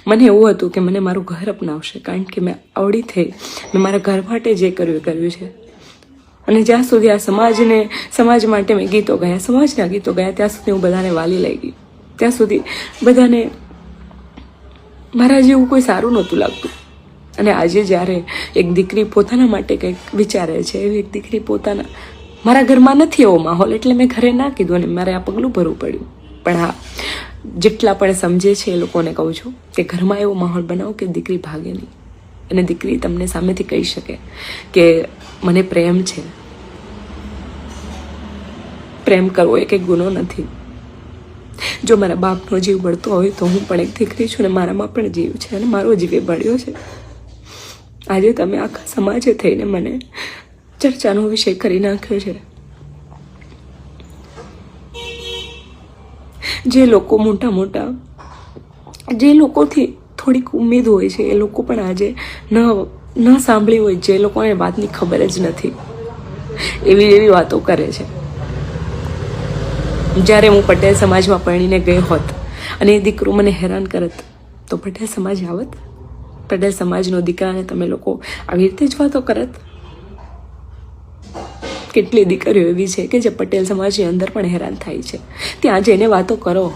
મને એવું હતું કે મને મારું ઘર અપનાવશે, કારણ કે મેં આવડી થઈ, મેં મારા ઘર માટે જે કર્યું એ કર્યું છે. અને જ્યાં સુધી આ સમાજ માટે મેં ગીતો ગાયા, સમાજના ગીતો ગાયા, ત્યાં સુધી હું બધાને વાલી લઈ ગઈ. ત્યાં સુધી બધાને મારા જેવું કોઈ સારું નહોતું લાગતું. અને આજે જ્યારે એક દીકરી પોતાના માટે કંઈક વિચારે છે, એવી એક દીકરી મારા ઘરમાં નથી એવો માહોલ, એટલે મેં ઘરે ના કીધું અને મારે આ પગલું ભરવું પડ્યું. પણ હા, જેટલા પણ સમજે છે એ લોકોને કહું છું કે ઘરમાં એવો માહોલ બનાવો કે દીકરી ભાગે નહીં, અને દીકરી તમને સામેથી કહી શકે કે મને પ્રેમ છે. પ્રેમ કરવો એ કંઈ ગુનો નથી. જો મારા બાપનો જીવ બળતો હોય તો હું પણ એક દીકરી છું, અને મારામાં પણ જીવ છે, અને મારો જીવ એ બળ્યો છે. આજે તમે આખા સમાજે થઈને મને ચર્ચાનો વિષય કરી નાખ્યો છે. જે લોકો મોટા જે લોકોથી થોડીક ઉમેદ હોય છે, એ લોકો પણ આજે ન સાંભળી હોય, જે લોકોને વાતની ખબર જ નથી, એવી વાતો કરે છે. જ્યારે હું પટેલ સમાજમાં પરણીને ગઈ હોત અને એ દીકરો મને હેરાન કરત તો પટેલ સમાજ આવત? પટેલ સમાજનો દીકરાને તમે લોકો આવી રીતે જ વાતો કરત? કેટલી દીકરીઓ એવી છે કે જે પટેલ સમાજની અંદર પણ હેરાન થાય છે, ત્યાં જઈને વાતો કરો.